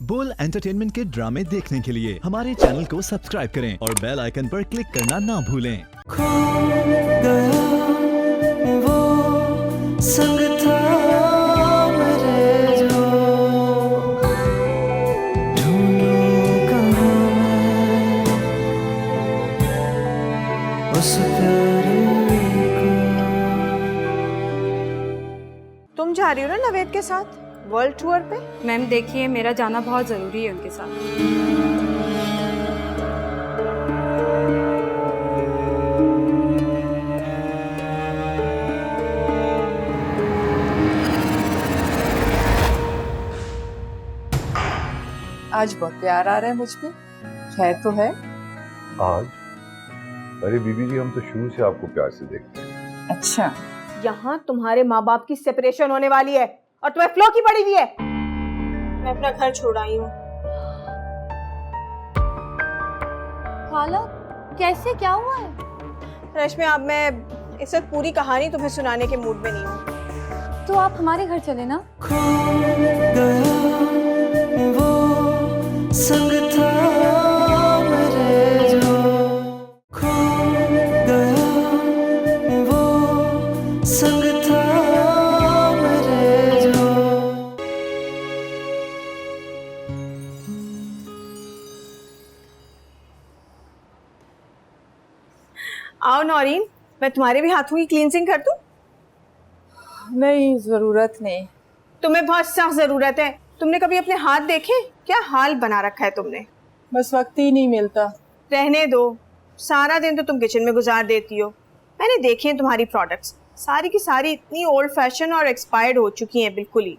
बोल एंटरटेनमेंट के ड्रामे देखने के लिए हमारे चैनल को सब्सक्राइब करें और बेल आइकन पर क्लिक करना ना भूलें। खो गया वो संग था मेरे जो, ढूंढूं कहाँ मैं उस प्यारे को। तुम जा रही हो ना नवेद के साथ वर्ल्ड टूर पे? मैम देखिए, मेरा जाना बहुत ज़रूरी है उनके साथ। आज बहुत प्यार आ रहा है मुझ पे, खैर तो है? आज? अरे बीबी जी, हम तो शुरू से आपको प्यार से देखते हैं। अच्छा, यहाँ तुम्हारे माँ बाप की सेपरेशन होने वाली है और तुम्हें फ्लो की पड़ी हुई है। मैं अपना घर छोड़ आई हूँ। खाला, कैसे, क्या हुआ है? रश्मि, अब मैं इस वक्त पूरी कहानी तुम्हें सुनाने के मूड में नहीं हूँ। तो आप हमारे घर चले ना। खो गया वो संग था मेरे जो, खो गया वो संग था मेरे जो। आओ नौरीन, मैं तुम्हारे भी हाथों की क्लींजिंग कर दूं? नहीं, जरूरत नहीं। तुम्हें बहुत सख्त जरूरत है। तुमने कभी अपने हाथ देखे? क्या हाल बना रखा है तुमने। बस वक्त ही नहीं मिलता। रहने दो, सारा दिन तो तुम किचन में गुजार देती हो। मैंने देखे हैं तुम्हारी प्रोडक्ट्स, सारी की सारी इतनी ओल्ड फैशन और एक्सपायर्ड हो चुकी हैं बिल्कुल ही।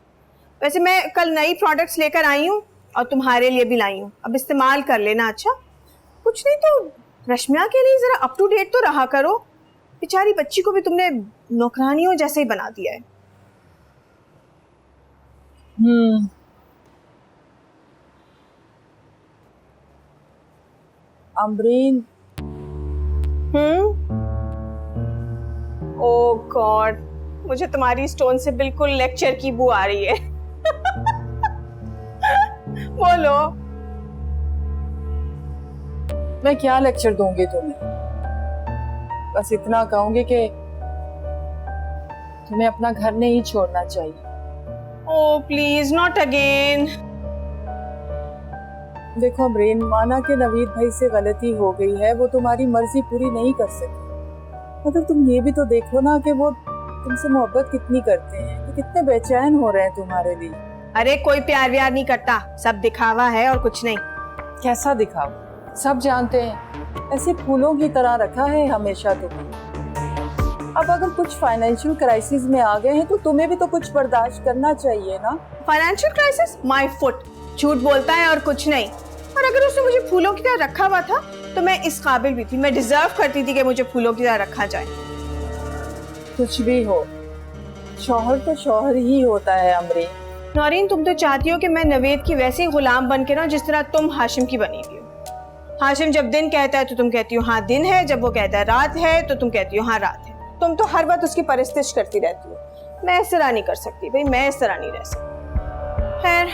वैसे मैं कल नई प्रोडक्ट्स लेकर आई हूँ और तुम्हारे लिए भी लाई हूँ, अब इस्तेमाल कर लेना। अच्छा, कुछ नहीं तो रश्मिया के लिए जरा अप टू डेट तो रहा करो। बेचारी बच्ची को भी तुमने नौकरानियों जैसे ही बना दिया है। अमरीन, ओह गॉड, मुझे तुम्हारी स्टोन से बिल्कुल लेक्चर की बू आ रही है। बोलो। मैं क्या लेक्चर दूंगी तुम्हें? बस इतना कहूंगी कि तुम्हें अपना घर नहीं छोड़ना चाहिए। Oh please, not again. देखो अमरीन, माना कि नवीद भाई से गलती हो गई है, वो तुम्हारी मर्जी पूरी नहीं कर सके, मगर तुम ये भी तो देखो ना कि वो तुमसे मोहब्बत कितनी करते हैं, कि कितने बेचैन हो रहे हैं तुम्हारे लिए। अरे कोई प्यार व्यार नहीं करता, सब दिखावा है और कुछ नहीं। कैसा दिखावा? सब जानते हैं, ऐसे फूलों की तरह रखा है हमेशा तुम्हें। अब अगर कुछ फाइनेंशियल क्राइसिस में आ गए हैं तो तुम्हें भी तो कुछ बर्दाश्त करना चाहिए ना। Financial crisis? माय फुट, झूठ बोलता है और कुछ नहीं। और अगर उसने मुझे फूलों की तरह रखा हुआ था तो मैं इस काबिल भी थी, मैं डिजर्व करती थी कि मुझे फूलों की तरह रखा जाए। कुछ भी हो, शौहर तो शौहर ही होता है अमरीन। नौरीन, तुम तो चाहती हो कि मैं नवेद की वैसे ही गुलाम बन के ना जिस तरह तुम हाशिम की बनी हुई हो। हाशिम जब दिन कहता है तो तुम कहती हो हाँ दिन है, जब वो कहता है रात है तो तुम कहती हो हाँ रात है। तुम तो हर वक्त उसकी परस्तिश करती रहती हो। मैं इस तरह नहीं कर सकती भाई, मैं इस तरह नहीं रह सकती। खैर,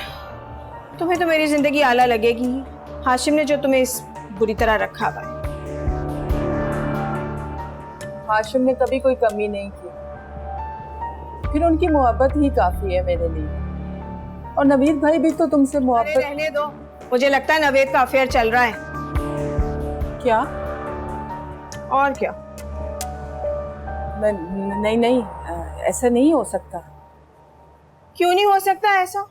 तुम्हें तो मेरी जिंदगी आला लगेगी ही। हाशिम ने जो तुम्हें इस बुरी तरह रखा हुआ है। हाशिम ने कभी कोई कमी नहीं की, फिर उनकी मोहब्बत ही काफी है मेरे लिए। और नवीद भाई भी तो तुमसे अरे मोहब्बत। रहने दो, मुझे लगता है नवेद का अफेयर चल रहा है। क्या? और क्या? नहीं नहीं, ऐसा नहीं हो सकता। क्यों नहीं हो सकता ऐसा?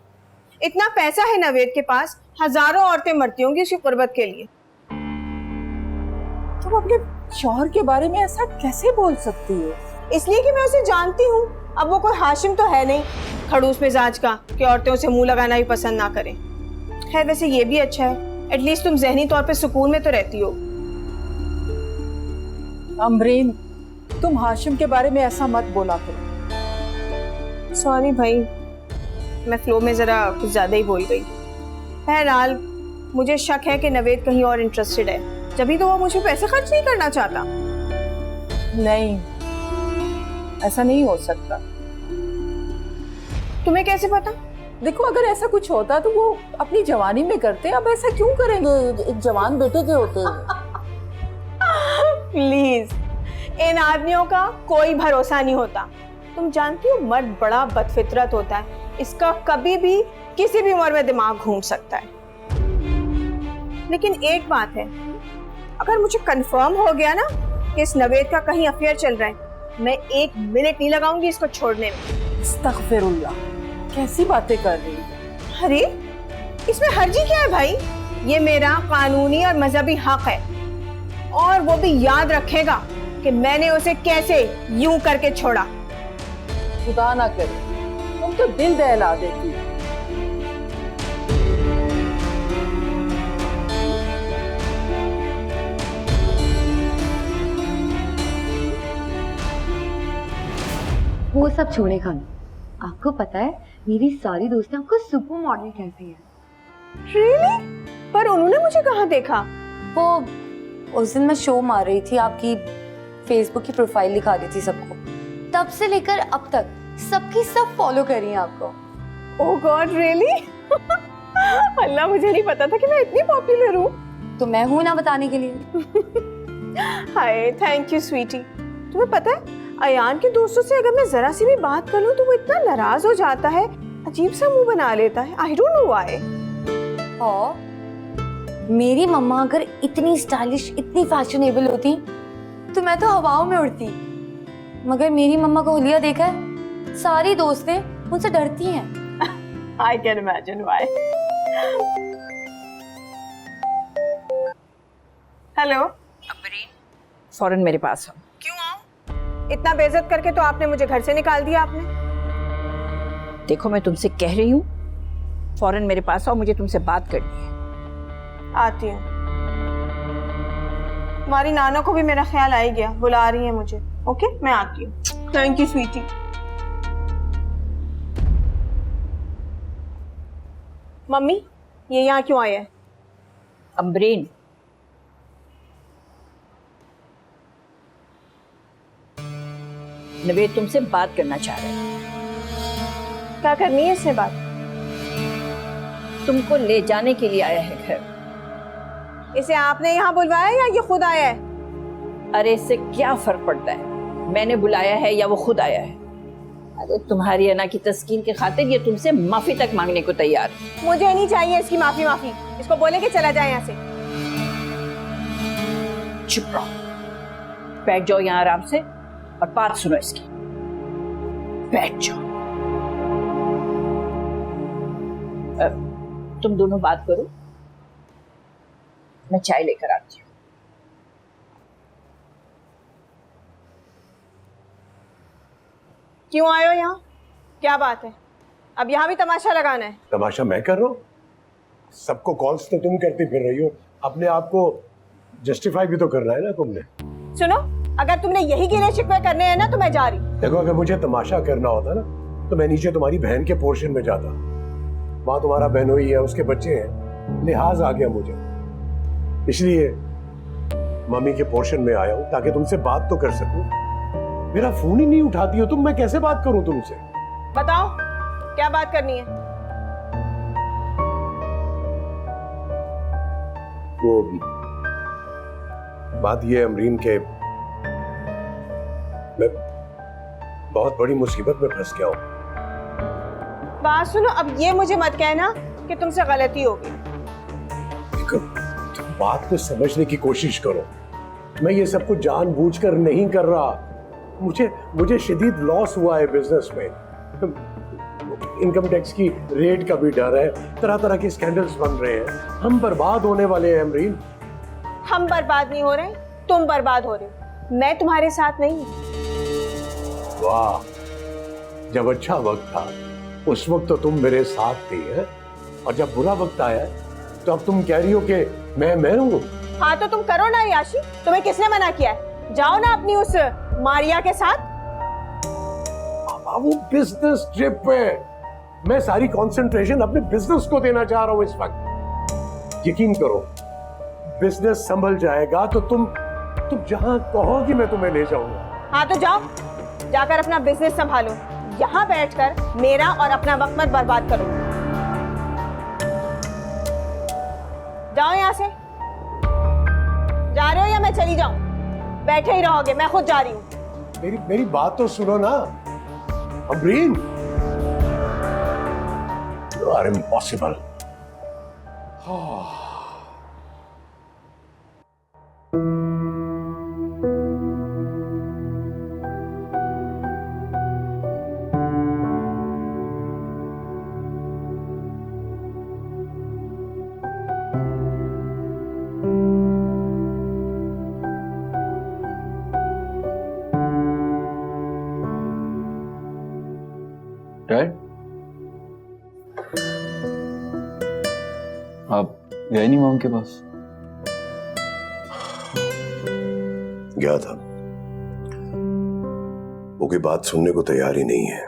इतना पैसा है नवेद के पास, हजारों औरतें मरती होंगी उसकी कुर्बत के लिए। तुम अपने शौहर के बारे में ऐसा कैसे बोल सकती हो? इसलिए कि मैं उसे जानती हूँ। अब वो कोई हाशिम तो है नहीं खड़ूस मिजाज का कि औरतें उसे मुंह लगाना भी पसंद ना करें। खैर, वैसे ये भी अच्छा है, एटलीस्ट तुम जहनी तौर पे सुकून में तो रहती हो। अमरीन, तुम हाशिम के बारे में ऐसा मत बोला करो। सॉरी भाई, मैं फ्लो में जरा कुछ ज्यादा ही बोल गई। बहरहाल, मुझे शक है कि नवेद कहीं और इंटरेस्टेड है, जब तो वो मुझे पैसे खर्च नहीं करना चाहता। नहीं, ऐसा नहीं हो सकता। तुम्हें कैसे पता? देखो अगर ऐसा कुछ होता तो वो अपनी जवानी में करते, अब ऐसा क्यों करेंगे? एक जवान बेटे के होते हैं। प्लीज, इन आदमियों का कोई भरोसा नहीं होता। तुम जानती हो मर्द बड़ा बदफितरत होता है, इसका कभी भी किसी भी उम्र में दिमाग घूम सकता है। लेकिन एक बात है, अगर मुझे कंफर्म हो गया ना कि इस नवेद का कहीं अफेयर चल रहा है, मैं 1 मिनट नहीं लगाऊंगी इसको छोड़ने में। अस्तगफिरुल्लाह, कैसी बातें कर रही है? अरे इसमें हर्जी क्या है भाई? ये मेरा कानूनी और मजहबी हक है, और वो भी याद रखेगा कि मैंने उसे कैसे यूं करके छोड़ा। खुदा ना करे, तुम तो दिल दहला देती हो। वो सब छोड़े खाना, आपको पता है मेरी सारी दोस्तें आपको सुपर मॉडल कहती हैं। Really? पर उन्होंने मुझे कहाँ देखा? वो उस दिन मैं शो मार रही थी, आपकी फेसबुक की प्रोफाइल दिखा रही थी सबको, तब से लेकर अब तक सबकी सब फॉलो कर रही हैं आपको। Oh God, really? अल्लाह, मुझे नहीं पता था कि मैं इतनी पॉपुलर हूँ। तो मैं हूं ना बताने के लिए। हाय, थैंक यू स्वीटी। तुम्हें पता है अयान के दोस्तों से अगर मैं जरा सी भी बात कर लूं तो वो इतना नाराज हो जाता है, अजीब सा मुंह बना लेता है। I don't know why. और मेरी मम्मा अगर इतनी स्टाइलिश, इतनी फैशनेबल होती तो मैं तो हवाओं में उड़ती, मगर मेरी मम्मा को हुलिया देखा है, सारी दोस्तें उनसे डरती हैं। I can imagine why. Hello फौरन मेरे पास आओ। क्यों आऊं? इतना बेइज्जत करके तो आपने मुझे घर से निकाल दिया। आपने देखो, मैं तुमसे कह रही हूँ, फौरन मेरे पास आओ, मुझे तुमसे बात करनी है। आती हूँ। तुम्हारी नाना को भी मेरा ख्याल आ ही गया, बुला रही है मुझे। ओके, मैं आती हूँ। Thank you Sweety. मम्मी, ये यहाँ क्यों आए हैं? अम्बरीन, नवेद तुमसे बात करना चाह रहे हैं। क्या करनी है इससे बात? तुमको ले जाने के लिए आया है घर। इसे आपने यहाँ बुलवाया या ये खुद आया है? अरे इससे क्या फर्क पड़ता है, मैंने बुलाया है या वो खुद आया है? अरे तुम्हारी अना की तस्कीन के खातिर ये तुमसे माफी तक मांगने को तैयार है। मुझे नहीं चाहिए इसकी माफी। इसको बोले कि चला जाए यहाँ से। चुप रहो, बैठ जाओ यहाँ आराम से और बात सुनो इसकी। बैठ जाओ। तुम दोनों बात करो, मैं चाय लेकर आती हूँ। क्यों आए हो यहाँ? क्या बात है? अब यहाँ भी तमाशा लगाना है? तमाशा मैं कर रहा हूँ? सबको कॉल्स तो तुम करती फिर रही हो, अपने आप को जस्टिफाई भी तो करना है ना तुमने। सुनो, अगर तुमने यही गिले शिकवे करने हैं ना तो मैं जा रही। देखो, अगर मुझे तमाशा करना होता ना तो मैं नीचे तुम्हारी बहन के पोर्शन में जाता। वहां तुम्हारा बहनोई है, उसके बच्चे हैं, लिहाज आ गया मुझे, इसलिए मम्मी के पोर्शन में आया हूँ ताकि तुमसे बात तो कर सकूं। मेरा फोन ही नहीं उठाती हो तुम, मैं कैसे बात करूं तुमसे? बताओ क्या बात करनी है? वो बात ये है अमरीन के, मैं बहुत बड़ी मुसीबत में फंस गया हूँ। बात सुनो, अब ये मुझे मत कहना कि तुमसे गलती होगी। देखो, तुम बात को समझने की कोशिश करो। मैं ये सब कुछ जानबूझकर नहीं कर रहा। मुझे शदीद लॉस हुआ है बिजनेस में। इनकम टैक्स की रेट का भी डर है, तरह तरह के स्कैंडल्स बन रहे हैं। हम बर्बाद होने वाले हैं अमरीन। हम बर्बाद नहीं हो रहे, तुम बर्बाद हो रहे हो। मैं तुम्हारे साथ नहीं हूँ। वाह, जब अच्छा वक्त था उस वक्त तो तुम मेरे साथ थी है, और जब बुरा वक्त आया तो अब तुम कह रही हो कि मैं हूँ। हाँ तो तुम करो ना याशी, तुम्हें किसने मना किया है? जाओ ना अपनी उस मारिया के साथ। वो बिजनेस ट्रिप पे मैं सारी कंसंट्रेशन अपने बिजनेस को देना चाह रहा हूँ इस वक्त। यकीन करो, बिजनेस संभल जाएगा तो तुम जहां कहोगी मैं तुम्हें ले जाऊंगा। हाँ तो जाओ, जाकर अपना बिजनेस संभालो। यहाँ बैठकर मेरा और अपना वक्त मत बर्बाद करो। जाओ यहाँ से। जा रहे हो या मैं चली जाऊं? बैठे ही रहोगे, मैं खुद जा रही हूँ। मेरी बात तो सुनो ना Amreen. You are impossible. Dad, आप गए नहीं मॉम के पास? गया था, वो कोई बात सुनने को तैयार ही नहीं है।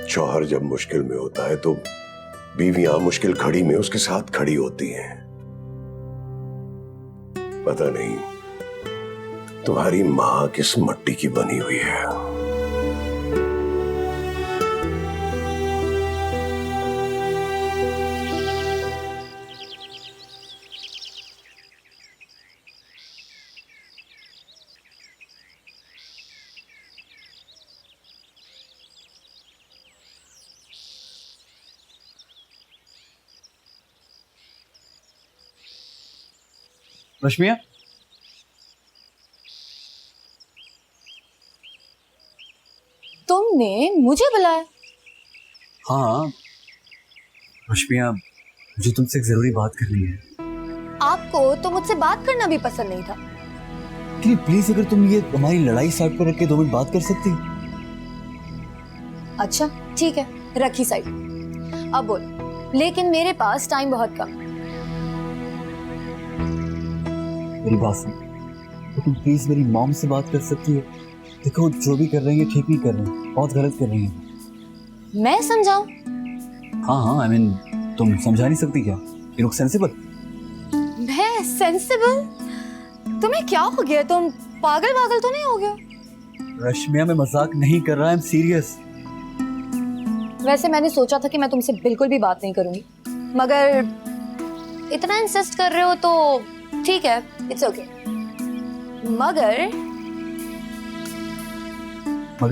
शौहर जब मुश्किल में होता है तो बीवियां मुश्किल घड़ी में उसके साथ खड़ी होती हैं। पता नहीं तुम्हारी मां किस मट्टी की बनी हुई है। रश्मिया, तुमने मुझे बुलाया? हाँ रश्मिया, मुझे तुमसे एक जरूरी बात करनी है। आपको तो मुझसे बात करना भी पसंद नहीं था। प्लीज अगर तुम ये हमारी लड़ाई साइड पर रख के 2 मिनट बात कर सकती। अच्छा ठीक है, रखी साइड। अब बोल, लेकिन मेरे पास टाइम बहुत कम है। मेरी बात सुन, तो तुम प्लीज मेरी मॉम से बात कर सकती हो? देखो जो भी कर रही है ठीक नहीं कर रही है, बहुत गलत कर रही है। मैं समझाऊं? हाँ आई मीन तुम समझा नहीं सकती क्या? You look sensible. मैं सेंसिबल? तुम्हें क्या हो गया? तुम पागल पागल तो नहीं हो गया? रश्मिया, मैं मजाक नहीं कर रहा, आई एम सीरियस। वैसे मैंने सोचा था कि मैं तुमसे बिल्कुल भी बात नहीं करूंगी, मगर इतना इंसिस्ट कर रहे हो तो ठीक है, इट्स ओके। मगर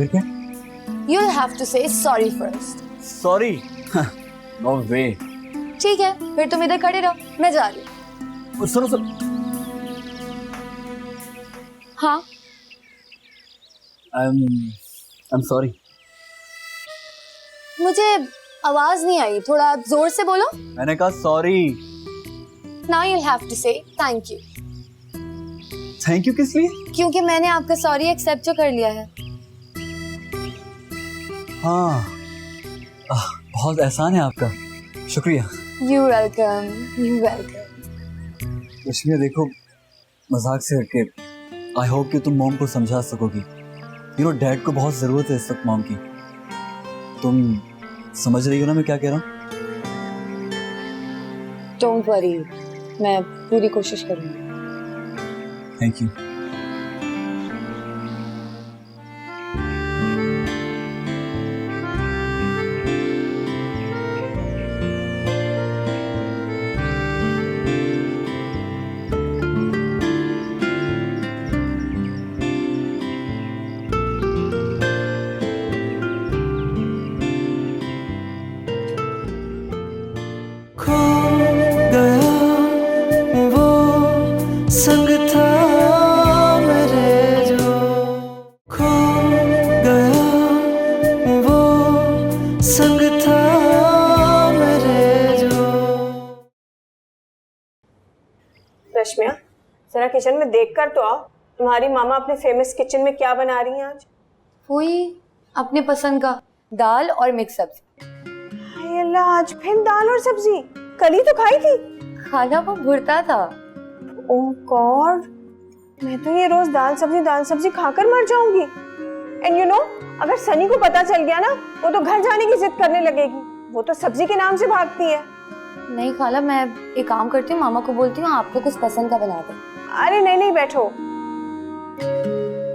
क्या? you'll have to say sorry first. Sorry? No way. ठीक है, फिर तुम इधर खड़े रहो, मैं जा रही हूँ। सुनो। हाँ, आई एम सॉरी। मुझे आवाज नहीं आई, थोड़ा जोर से बोलो। मैंने कहा sorry. Now you'll have to say thank you. Thank you किस लिए? क्योंकि मैंने आपका सॉरी एक्सेप्ट जो कर लिया है। हाँ, बहुत एहसान है आपका, शुक्रिया। You welcome, you welcome. रश्मिया देखो, मजाक से हटके, आई होप कि तुम मॉम को समझा सकोगी। यू नो डैड को बहुत जरूरत है इस वक्त मॉम की। तुम समझ रही हो ना मैं क्या कह रहा हूँ? Don't worry, मैं पूरी कोशिश करूंगी। Thank you. खो गया वो संग था मेरे जो, खो गया वो संग था मेरे जो। रश्मिया, जरा किचन में देख कर तो आओ, तुम्हारी मामा अपने फेमस किचन में क्या बना रही हैं आज? वही अपने पसंद का दाल और मिक्स सब्जी। हाय अल्लाह, आज फिर दाल और सब्जी? कल ही तो खाई थी। खाना वो भुरता था। ओह गॉड, मैं तो ये रोज दाल सब्जी खाकर मर जाऊंगी। एंड यू नो, अगर सनी को पता चल गया ना, वो तो घर जाने की जिद करने लगेगी। वो तो सब्जी के नाम से भागती है। नहीं खाला, मैं एक काम करती हूँ, मामा को बोलती हूँ आपको कुछ पसंद का बना दें। अरे नहीं बैठो,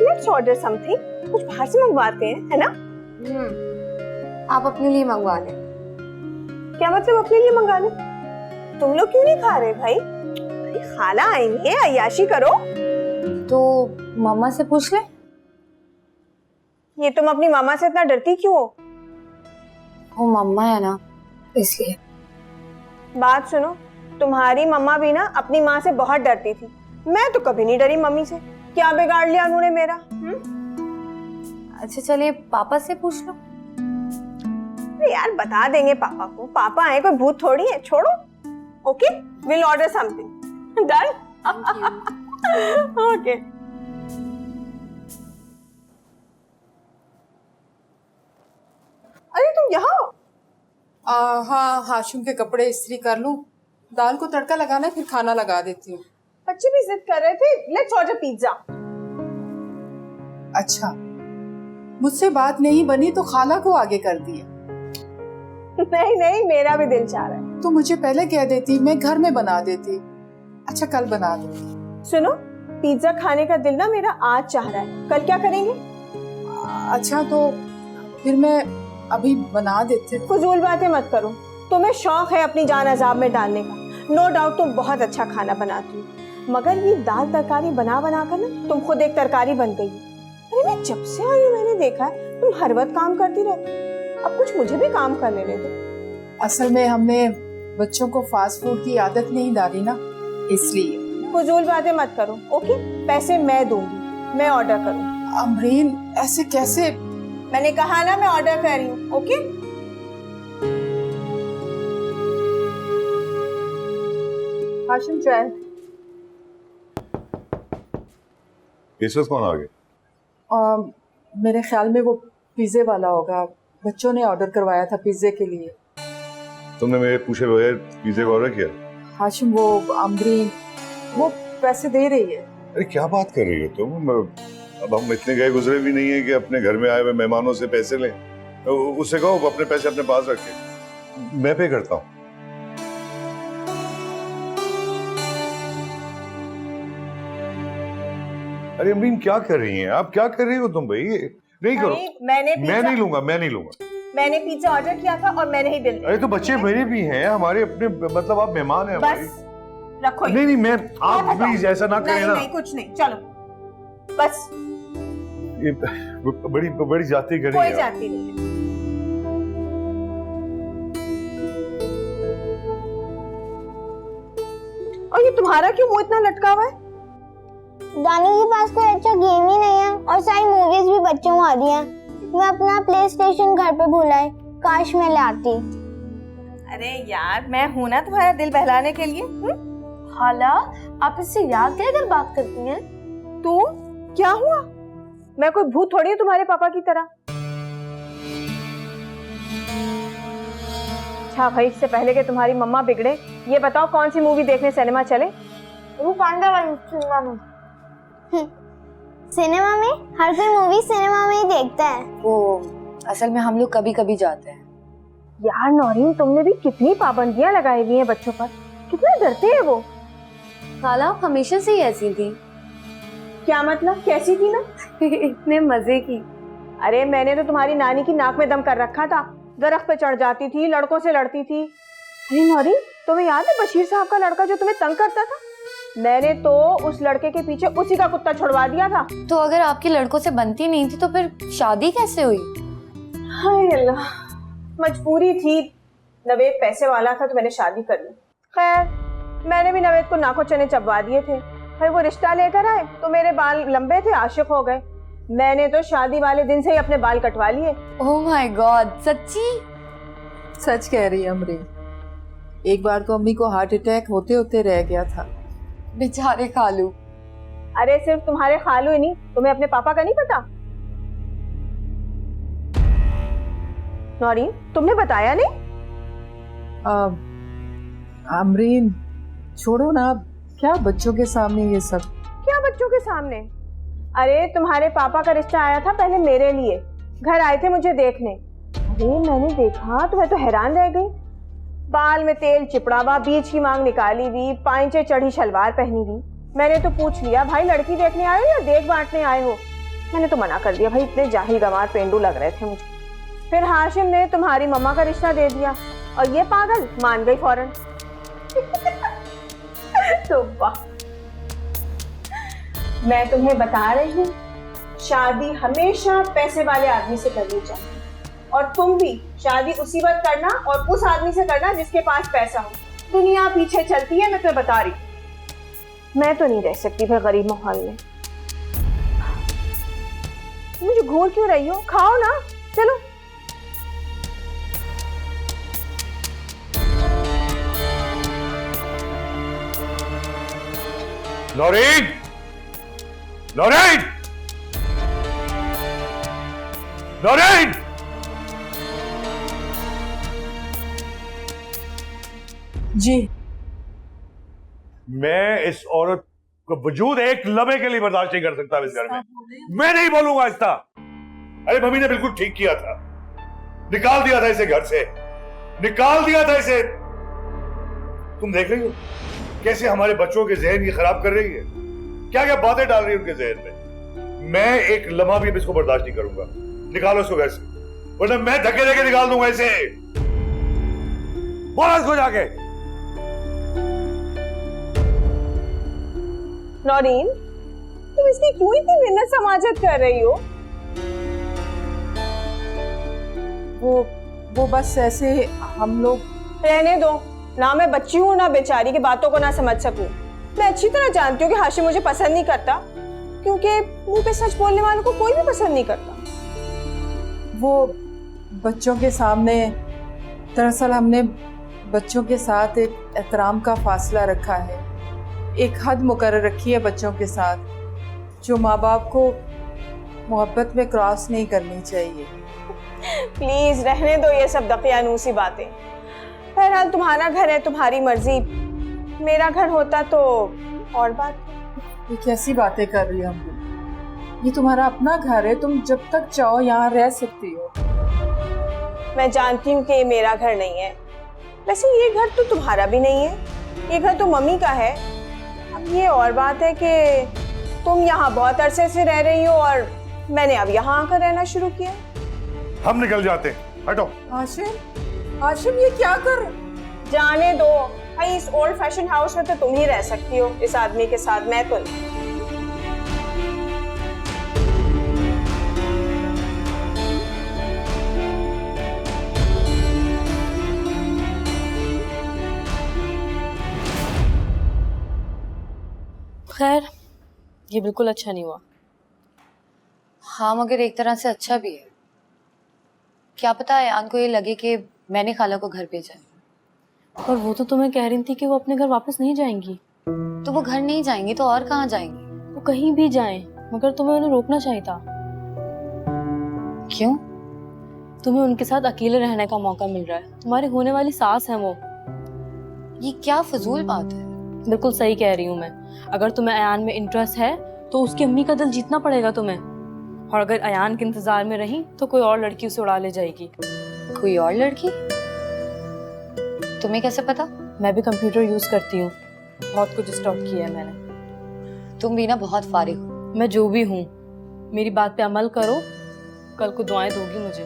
लेट्स ऑर्डर समथिंग, कुछ बाहर से मंगवाते हैं, है ना? आप अपने लिए मंगवा लें। क्या मतलब अपने लिए मंगा लो? तुम लोग क्यों नहीं खा रहे भाई? अरे खाला आएंगी है, अय्याशी करो। तो मम्मा से पूछ ले। ये तुम अपनी मामा से इतना डरती क्यों हो? वो मम्मा है ना, इसलिए। बात सुनो, तुम्हारी मम्मा भी ना अपनी माँ से बहुत डरती थी। मैं तो कभी नहीं डरी मम्मी से। क्या बिगाड़ लिया उन्होंने मेरा? अच्छा चलिए पापा से पूछ लो। अरे यार बता देंगे पापा को। पापा है कोई भूत थोड़ी है, छोड़ो। Okay, will order something. Done? Okay. अरे तुम यहाँ हो? हाँ, हाशिम के कपड़े इस्त्री कर लूं, दाल को तड़का लगाना है, फिर खाना लगा देती हूँ। बच्चे भी जिद कर रहे थे, लेट्स ऑर्डर पिज्जा। अच्छा, मुझसे बात नहीं बनी तो खाला को आगे कर दिया। नहीं नहीं, मेरा भी दिल चाह रहा है। तो मुझे पहले कह देती, मैं घर में बना देती। अच्छा कल बना दूंगी। सुनो, पिज्जा खाने का दिल ना मेरा आज चाह रहा है। कल क्या करेंगे? अच्छा तो फिर मैं अभी बना देते। फजूल बातें मत करो। तुम्हें शौक है अपनी जान अजाब में डालने का। नो डाउट तुम बहुत अच्छा खाना बनाती हो, मगर ये दाल तरकारी बना बना कर ना तुम खुद एक तरकारी बन गई। अरे मैं जब से आई हूँ मैंने देखा है तुम हर वक्त काम करती रहती। अब कुछ मुझे भी काम कर लेने दो। असल में हमने बच्चों को फास्ट फूड की आदत नहीं डाली ना, इसलिए। फजूल बातें मत करो। ओके, पैसे मैं दूंगी, मैं ऑर्डर करूँ। अमरीन ऐसे कैसे? मैंने कहा ना मैं ऑर्डर कर रही हूँ। ओके हाशिम, चाय। इस वक्त कौन आ गया? मेरे ख्याल में वो पिज्जे वाला होगा। बच्चों ने ऑर्डर करवाया था पिज्जे के लिए। तुमने मेरे पूछे बगैर पिज्जे का ऑर्डर किया? हाशिम वो अमरीन वो पैसे दे रही है। अरे क्या बात कर रही हो तुम? अब हम इतने गए गुजरे भी नहीं है कि अपने घर में आए हुए मेहमानों से पैसे लें। उससे कहो अपने पैसे अपने पास रखे, मैं पे करता हूँ। अरे अमीन क्या कर रही हैं आप? क्या कर रही हो तुम भाई? नहीं करो। मैं नहीं लूंगा, मैं नहीं लूंगा। मैंने पिज्जा ऑर्डर किया था और मैंने ही बिल। अरे तो बच्चे मेरे भी हैं, हमारे अपने, मतलब आप मेहमान हैं हमारे। बस रखो। नहीं मैं, आप प्लीज ऐसा ना करें ना। नहीं कुछ नहीं, चलो बस। ये बड़ी जाती कर रही कोई है। जाती नहीं है। और ये तुम्हारा क्यों मुंह इतना लटका हुआ है? दानी के पास कोई अच्छा गेम ही नहीं है और सारी मूवीज भी बच्चों को आ रही हैं। मैं अपना प्ले स्टेशन घर पे भूला है, काश मैं लाती। अरे यार मैं हूं ना तुम्हारा दिल बहलाने के लिए। खाला आप इससे याद देकर बात करती हैं? तू क्या हुआ? मैं कोई भूत थोड़ी हूँ तुम्हारे पापा की तरह। अच्छा भाई, इससे पहले कि तुम्हारी मम्मा बिगड़े, ये बताओ कौन सी मूवी देखने सिनेमा चले? वो पांडा वाली सिनेमा में। सिनेमा में? हर कोई मूवी सिनेमा में ही देखता है। वो असल में हम लोग कभी कभी जाते हैं। यार नौरीन, तुमने भी कितनी पाबंदियां लगाई हुई हैं बच्चों पर। कितना डरते हैं वो। खाला आप हमेशा से ही ऐसी थी। क्या मतलब? कैसी थी मैं? इतने मजे की। अरे मैंने तो तुम्हारी नानी की नाक में दम कर रखा था। दरख्त पे चढ़ जाती थी, लड़कों से लड़ती थी। अरे नौरीन, तुम्हें याद है बशीर साहब का लड़का जो तुम्हें तंग करता था? मैंने तो उस लड़के के पीछे उसी का कुत्ता छुड़वा दिया था। तो अगर आपकी लड़कों से बनती नहीं थी तो फिर शादी कैसे हुई? हाय अल्लाह, मजबूरी थी। नवेद पैसे वाला था तो मैंने शादी कर ली। खैर मैंने भी नवेद को नाको चने चबवा दिए थे। भाई वो रिश्ता लेकर आए तो मेरे बाल लंबे थे, आशिक हो गए। मैंने तो शादी वाले दिन से ही अपने बाल कटवा लिए। ओह माय गॉड, सच्ची? सच कह रही है अमरीन। एक बार तो अम्मी को हार्ट अटैक होते होते रह गया था। बेचारे खालू। अरे सिर्फ तुम्हारे खालू ही नहीं, तुम्हें अपने पापा का नहीं पता? नौरीन तुमने बताया नहीं? अमरीन छोड़ो ना, क्या बच्चों के सामने ये सब। क्या बच्चों के सामने? अरे तुम्हारे पापा का रिश्ता आया था पहले मेरे लिए। घर आए थे मुझे देखने। अरे मैंने देखा तो मैं तो हैरान रह गई। बाल में तेल चिपड़ा हुआ, बीच की मांग निकाली हुई, पांचे चढ़ी शलवार पहनी हुई। मैंने तो पूछ लिया, भाई लड़की देखने आए हो या देख बांटने आए हो? मैंने तो मना कर दिया, भाई इतने जाहिल गंवार पेंडू लग रहे थे मुझे। फिर हाशिम ने तुम्हारी मम्मा का रिश्ता दे दिया। और ये पागल मान गई फौरन। तो वाह, मैं तुम्हें बता रही हूँ, शादी हमेशा पैसे वाले आदमी से करनी चाहिए, और तुम भी शादी उसी वक्त करना और उस आदमी से करना जिसके पास पैसा हो। दुनिया पीछे चलती है, मैं तुम्हें बता रही हूँ। मैं तो नहीं रह सकती फिर गरीब माहौल में। मुझे घूर क्यों रही हो? खाओ ना, चलो। नौरीन, नौरीन, नौरीन! जी। मैं इस औरत को वजूद एक लम्हे के लिए बर्दाश्त नहीं कर सकता इस घर में। मैं नहीं बोलूंगा आहिस्ता। अरे मम्मी ने बिल्कुल ठीक किया था, निकाल दिया था इसे घर से, निकाल दिया था इसे। तुम देख रही हो कैसे हमारे बच्चों के जहन ये खराब कर रही है, क्या क्या बातें डाल रही है उनके जहन में। मैं एक लम्हा भी इसको बर्दाश्त नहीं करूंगा। निकालो इसको घर से, वरना मैं धक्के देके निकाल दूंगा इसे। बोला इसको जाके। नौरीन, तुम इसकी क्यों इतनी मिन्नत समाजत कर रही हो? वो बस ऐसे हम लोग। रहने दो ना, मैं बच्ची हूँ ना बेचारी की बातों को ना समझ सकूं। मैं अच्छी तरह जानती हूँ कि हाशिम मुझे पसंद नहीं करता, क्योंकि मुंह पे सच बोलने वालों को कोई भी पसंद नहीं करता। वो बच्चों के सामने, दरअसल हमने बच्चों के साथ एक एहतराम का फासला रखा है, एक हद मुकर्रर रखी है बच्चों के साथ, जो माँ बाप को मोहब्बत में क्रॉस नहीं करनी चाहिए। प्लीज रहने दो ये सब दकियानूसी बातें। बहरहाल तुम्हारा घर है, तुम्हारी मर्जी। मेरा घर होता तो और बात। ये कैसी बातें कर रही हो हम? ये तुम्हारा अपना घर है, तुम जब तक चाहो यहाँ रह सकती हो। मैं जानती हूँ कि ये मेरा घर नहीं है, वैसे ये घर तो तुम्हारा भी नहीं है, ये घर तो मम्मी का है। अब ये और बात है कि तुम यहाँ बहुत अरसे से रह रही हो और मैंने अब यहाँ आकर रहना शुरू किया। हम निकल जाते हैं, हटो। हाशिम ये क्या कर? जाने दो भाई, इस ओल्ड फैशन हाउस में तो तुम ही रह सकती हो इस आदमी के साथ, मैं तो नहीं। खैर, ये बिल्कुल अच्छा नहीं हुआ। हाँ, मगर एक तरह से अच्छा भी है। क्या पता है अयान को ये लगे कि मैंने खाला को घर भेजा है। और वो तो तुम्हें कह रही थी कि वो अपने घर वापस नहीं जाएंगी। तो वो घर नहीं जाएंगी तो और कहाँ जाएंगी? वो कहीं भी जाएं, मगर तुम्हें उन्हें रोकना चाहिए था। क्यों? तुम्हें उनके साथ अकेले रहने का मौका मिल रहा है, तुम्हारी होने वाली सास है वो। ये क्या फजूल बात है? बिल्कुल सही कह रही हूँ मैं। अगर तुम्हें अयान में इंटरेस्ट है तो उसकी अम्मी का दिल जीतना पड़ेगा तुम्हें, और अगर अयान के इंतजार में रही तो कोई और लड़की उसे उड़ा ले जाएगी। कोई और लड़की? तुम्हें कैसे पता? मैं भी कंप्यूटर यूज करती हूँ, बहुत कुछ स्टॉक किया है मैंने। तुम भी ना बहुत फारिग हो। मैं जो भी हूँ, मेरी बात पे अमल करो, कल को दुआएं दोगी मुझे।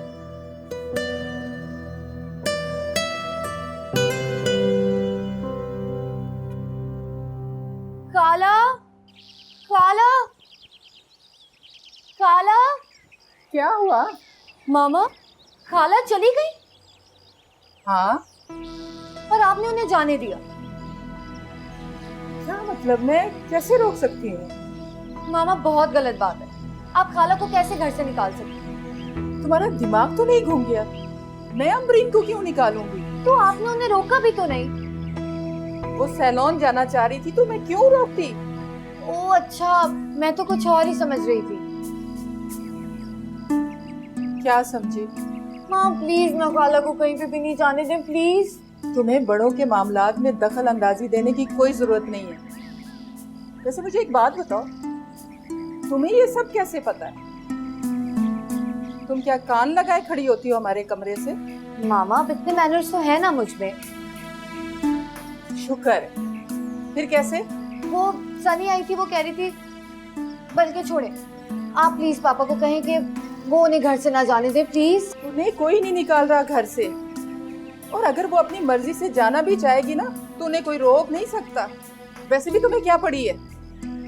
खाला, खाला, खाला। क्या हुआ? मामा, खाला चली गई। हाँ, और आपने उन्हें जाने दिया। क्या मतलब? मैं कैसे रोक सकती हूँ? मामा, बहुत गलत बात है। आप खाला को कैसे घर से निकाल सकते हैं? तुम्हारा दिमाग तो नहीं घूम गया? मैं अमरीन को क्यों निकालूंगी? तो आपने उन्हें रोका भी तो नहीं। वो सैलून जाना चाह रही थी तो मैं क्यों रोकती? ओह अच्छा, मैं तो कुछ और ही समझ रही थी। क्या समझी? माँ प्लीज ना खाला को कहीं पे भी नहीं जाने दें प्लीज। तुम्हें बड़ों के मामलात में दखल अंदाजी देने की कोई जरूरत नहीं है। वैसे मुझे एक बात बताओ, तुम्हें ये सब कैसे पता है? तुम क्या कान लगाए खड़ी होती हो हमारे कमरे से? मामा, अब इतने मैनर्स तो है ना मुझ में। शुक्र है। फिर कैसे? वो सनी आई थी, वो कह रही थी, बल्कि छोड़े, आप प्लीज पापा को कहें कि वो उन्हें घर से ना जाने दे प्लीज। उन्हें कोई नहीं निकाल रहा घर से, और अगर वो अपनी मर्जी से जाना भी चाहेगी ना तो उन्हें कोई रोक नहीं सकता। वैसे भी तुम्हें क्या पड़ी है?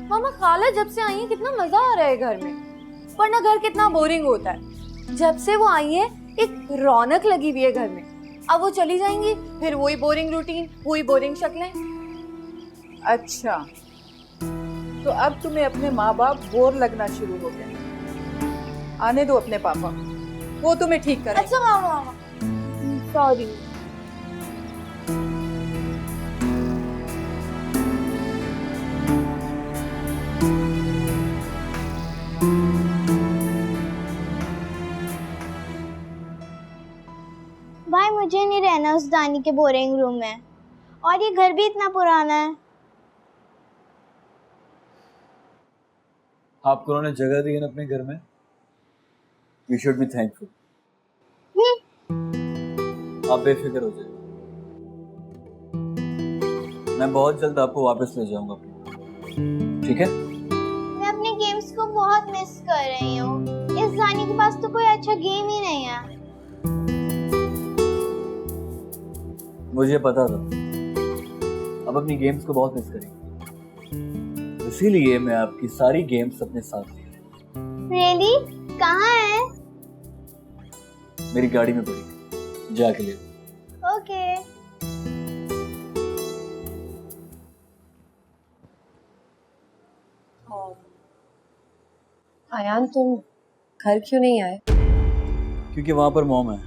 मामा खाला जब से आई है कितना मजा आ रहा है घर में, वरना घर कितना बोरिंग होता है। जब से वो आई है एक रौनक लगी हुई है घर में। अब वो चली जाएंगी फिर वही बोरिंग रूटीन, वही बोरिंग शक्लें। अच्छा, तो अब तुम्हें अपने माँ बाप बोर लगना शुरू हो गए। आने दो अपने पापा, वो तुम्हें ठीक करें। अच्छा मामा, सॉरी। भाई मुझे नहीं रहना उस दानी के बोरिंग रूम में, और ये घर भी इतना पुराना है। आपको उन्होंने जगह दी है ना अपने घर में, यू शुड बी थैंकफुल। आप बेफिक्र हो जाइए, मैं बहुत जल्द आपको वापस ले जाऊंगा अपने, ठीक है? मैं अपने गेम्स को बहुत मिस कर रही हूँ। इस दानी के पास तो कोई अच्छा गेम ही नहीं है। मुझे पता था अब अपनी गेम्स को बहुत मिस करेंगे, इसीलिए मैं आपकी सारी गेम्स अपने साथ ले आई। रियली? कहाँ है? मेरी गाड़ी में पड़ी, जाके ले। ओके। आयान तुम घर क्यों नहीं आए? क्योंकि वहां पर मॉम है।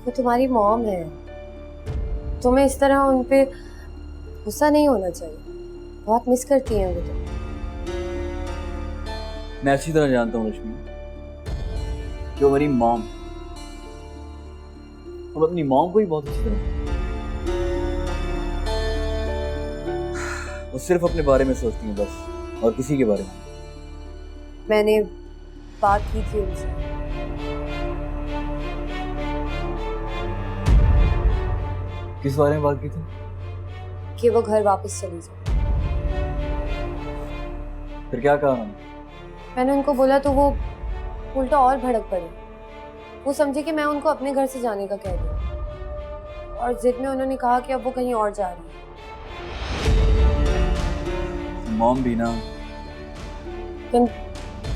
वो तुम्हारी मॉम है, तुम्हें इस तरह उन पे गुस्सा नहीं होना चाहिए। बहुत मिस करती हैं वो तो। मैं अच्छी तरह जानता हूँ रश्मि, जो मेरी मॉम, अब अपनी मॉम को ही बहुत अच्छी तरह, वो सिर्फ अपने बारे में सोचती है बस, और किसी के बारे में। मैंने बात की थी उनसे। किस बारे में बात की थी? कि वो घर वापस चली जाए। फिर क्या कहा उन्होंने? मैंने उनको बोला तो वो उल्टा और भड़क पड़ी। वो समझे कि मैं उनको अपने घर से जाने का कह दिया, और जिद में उन्होंने कहा कि अब वो कहीं और जा रही है। मॉम भी ना, तुम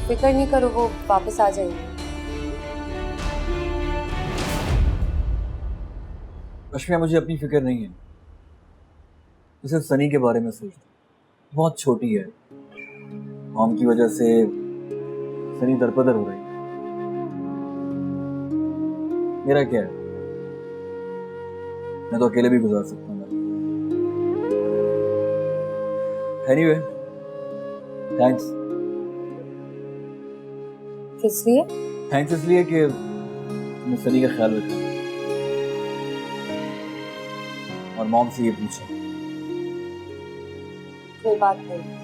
फिक्र नहीं करो, वो वापस आ जाएगी। रश्मि मुझे अपनी फिक्र नहीं है, मैं सिर्फ सनी के बारे में सोचता हूँ। बहुत छोटी है, मॉम की वजह से सनी दरपदर हो रही है। मेरा क्या है, मैं तो अकेले भी गुजार सकता हूँ। Anyway, thanks. किस लिए? थैंक्स इसलिए कि तुमने सनी का ख्याल रखा और मॉम से ये पूछा। कोई बात नहीं।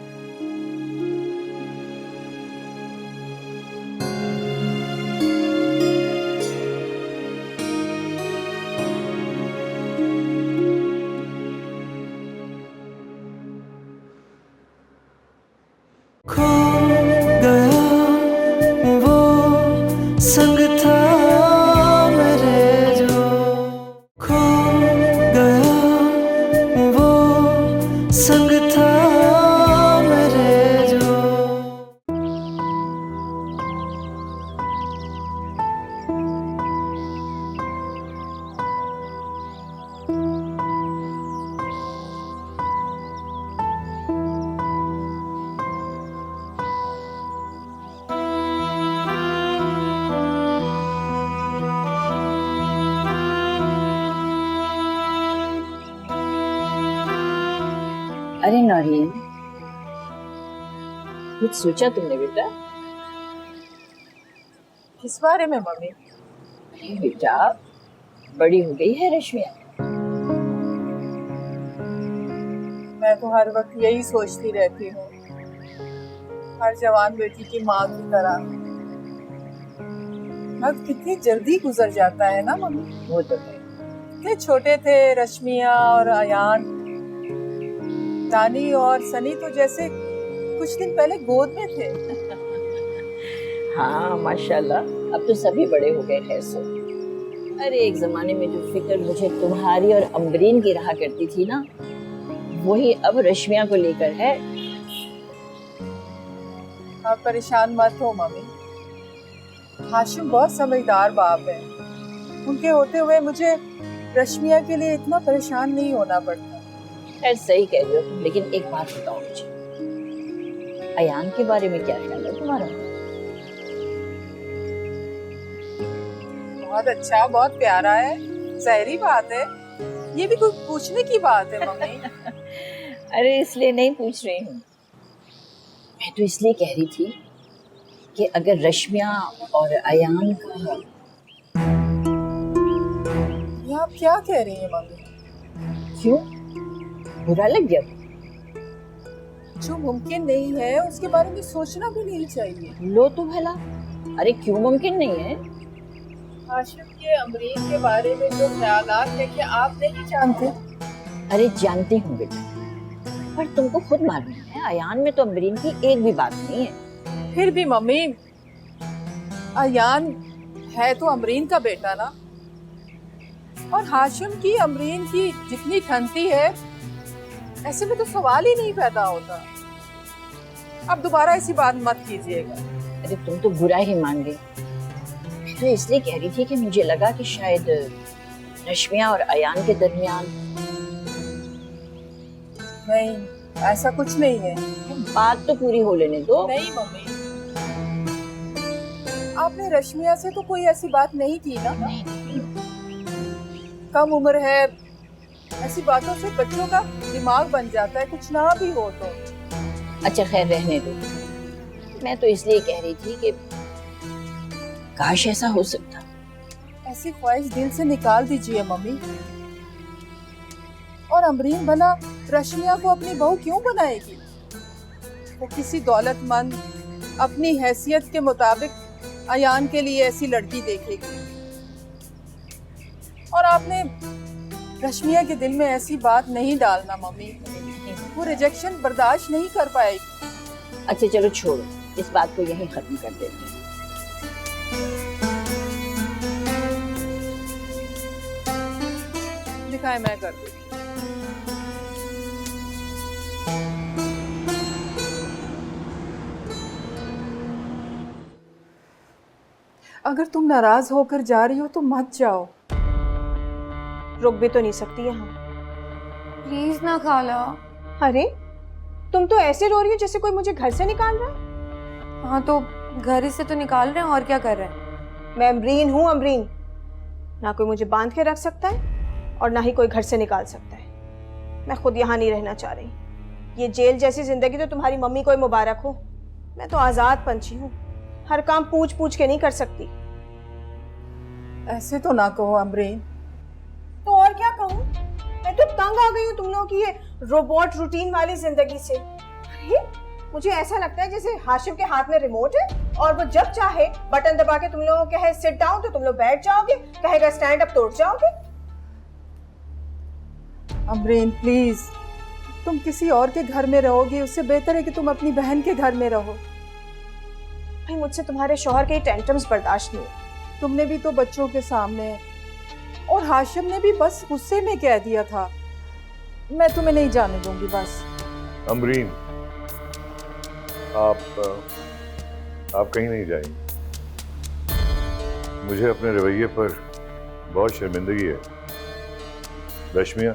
खो गया वो संग था मेरे, जो खो गया वो संग था मेरे, जो अरे नौरीन, कुछ सोचा तुमने बेटा? किस बारे में मम्मी? अरे बेटा, बड़ी हो गई है रश्मिया। मैं तो हर वक्त यही सोचती रहती हूँ, हर जवान बेटी की माँ की तरह। वक्त कितनी जल्दी गुजर जाता है ना मम्मी। वो तो है। कितने छोटे थे रश्मिया और अयान, दानी और सनी तो जैसे कुछ दिन पहले गोद में थे। हाँ माशाल्लाह, अब तो सभी बड़े हो गए। खैर सो अरे एक जमाने में जो फिक्र मुझे तुम्हारी और अम्बरीन की रहा करती थी ना, वही अब रश्मिया को लेकर है। आप परेशान मत हो मम्मी, हाशिम बहुत समझदार बाप है। उनके होते हुए मुझे रश्मिया के लिए इतना परेशान नहीं होना पड़ता। खैर सही कह रही हो तुम, लेकिन एक बात बताओ मुझे, अयान के बारे में क्या ख्याल है तुम्हारा? बहुत अच्छा, बहुत प्यारा है, ज़ाहिरी बात है। ये भी कुछ पूछने की बात है मम्मी? अरे इसलिए नहीं पूछ रही हूँ, मैं तो इसलिए कह रही थी कि अगर रश्मिया और अयान का... ये आप क्या कह रही हैं मम्मी? क्यों, बुरा लग गया? जो मुमकिन नहीं है उसके बारे में सोचना भी नहीं चाहिए। लो तो भला, अरे क्यों मुमकिन नहीं है? हाशिम के अमरीन के बारे में जो ख्यालात है कि आप नहीं जानते? अरे जानती हूँ बेटा, पर तुमको खुद मालूम है अयान में तो अमरीन की एक भी बात नहीं है। फिर भी मम्मी, अयान है तो अमरीन का बेटा ना, और हाशिम की अमरीन की जितनी ठनती है, ऐसे में तो सवाल ही नहीं पैदा होता। अब दोबारा ऐसी बात मत कीजिएगा। अरे तुम तो बुरा ही मान गई। मैं तो इसलिए कह रही थी कि मुझे लगा कि शायद रश्मिया और अयान के दरमियान... नहीं, ऐसा कुछ नहीं है। बात तो पूरी हो लेने दो। नहीं मम्मी, आपने रश्मिया से तो कोई ऐसी बात नहीं की ना? नहीं। कम उम्र है, ऐसी बातों से बच्चों का दिमाग बन जाता है, कुछ ना भी हो तो। अच्छा खैर रहने दो, मैं तो इसलिए कह रही थी कि काश ऐसा हो सकता। ऐसी ख्वाहिश दिल से निकाल दीजिए मम्मी। और अमरीन भला रश्मिया को अपनी बहू क्यों बनाएगी? वो किसी दौलतमंद अपनी हैसियत के मुताबिक अयान के लिए ऐसी लड़की देखेगी, और आपने रश्मिया के दिल में ऐसी बात नहीं डालना मम्मी। वो रिजेक्शन बर्दाश्त नहीं कर पाएगी। अच्छा चलो छोड़ो, इस बात को यहीं खत्म कर देते हैं। दिखाए मैं कर दूँ। अगर तुम नाराज होकर जा रही हो तो मत जाओ। रुक भी तो नहीं सकती यहाँ। प्लीज ना खाला। अरे तुम तो ऐसे रो रही हो जैसे कोई मुझे घर से निकाल रहा है। हाँ तो घर से तो निकाल रहे हैं, और क्या कर रहे हैं? मैं अमरीन हूँ, अमरीन। ना कोई मुझे बांध के रख सकता है और ना ही कोई घर से निकाल सकता है। मैं खुद यहाँ नहीं रहना चाह रही। ये जेल जैसी जिंदगी तो तुम्हारी मम्मी को ही मुबारक हो। मैं तो आज़ाद पंछी हूँ, हर काम पूछ पूछ के नहीं कर सकती। ऐसे तो ना कहो अमरीन। तो और क्या कहूँ? मैं तो तंग आ गई हूँ तुम लोगों की ये रोबोट रूटीन वाली जिंदगी से। अरे मुझे ऐसा लगता है जैसे हाशिम के हाथ में रिमोट है और वो जब चाहे बटन दबा के तुम लोगों कहे सिट डाउन तो तुम लोग बैठ जाओगे, कहेगा स्टैंड अप तो उठ जाओगे। अमरीन प्लीज, तुम किसी और के घर में रहोगी उससे बेहतर है कि तुम अपनी बहन के घर में रहो। भाई मुझसे तुम्हारे शौहर के टेंट्रम्स बर्दाश्त नहीं। तुमने भी तो बच्चों के सामने, और हाशिम ने भी बस गुस्से में कह दिया था। मैं तुम्हें नहीं जाने दूंगी बस। अमरीन, आप कहीं नहीं जाएंगे। मुझे अपने रवैये पर बहुत शर्मिंदगी है। रश्मिया,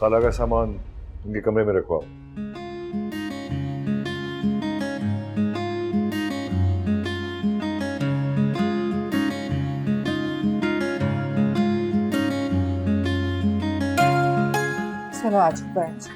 खाला का सामान उनके कमरे में रखवाओ। चलो आज बैठ।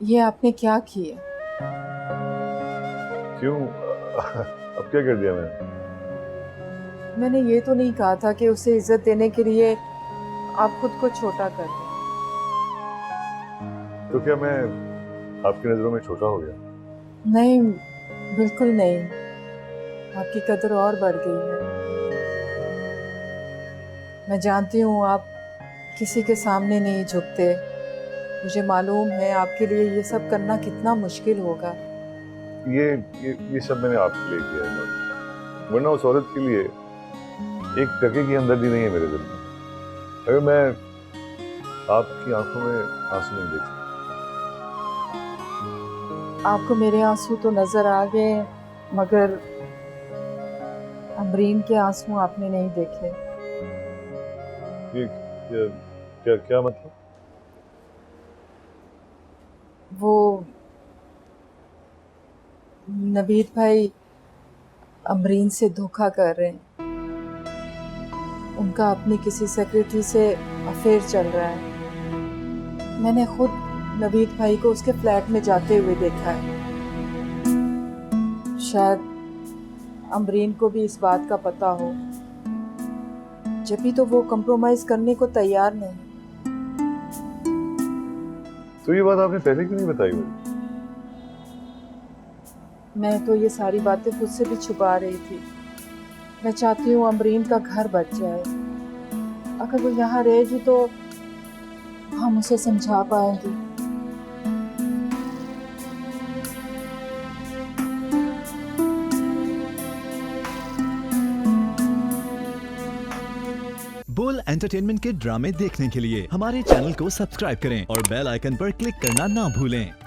ये आपने क्या किया? क्यों? अब क्या कर दिया मैंने? मैंने ये तो नहीं कहा था कि उसे इज्जत देने के लिए आप खुद को छोटा कर दें। तो क्या मैं आपकी नजरों में छोटा हो गया? नहीं, बिल्कुल नहीं। आपकी कदर और बढ़ गई है। मैं जानती हूँ आप किसी के सामने नहीं झुकते। मुझे मालूम है आपके लिए ये सब करना कितना मुश्किल होगा। ये सब मैंने आपके लिए किया है, वरना उस औरत के लिए एक टके की हमदर्दी नहीं है मेरे दिल में। अगर मैं आपकी आंखों में आंसू नहीं देख सकता। आपको मेरे आंसू तो नजर आ गए, मगर अमरीन के आंसू आपने नहीं देखे। ये क्या क्या मतलब? वो नवीद भाई अमरीन से धोखा कर रहे हैं। उनका अपनी किसी सेक्रेटरी से अफेयर चल रहा है। मैंने खुद नवीद भाई को उसके फ्लैट में जाते हुए देखा है। शायद अमरीन को भी इस बात का पता हो, जब भी तो वो कंप्रोमाइज करने को तैयार नहीं। तो ये बात आपने पहले क्यों नहीं बताई मुझे? मैं तो ये सारी बातें खुद से भी छुपा रही थी। मैं चाहती हूँ अमरीन का घर बच जाए। अगर वो यहाँ रहेगी तो हम उसे समझा पाएंगे। बोल एंटरटेनमेंट के ड्रामे देखने के लिए हमारे चैनल को सब्सक्राइब करें और बेल आइकन पर क्लिक करना ना भूलें।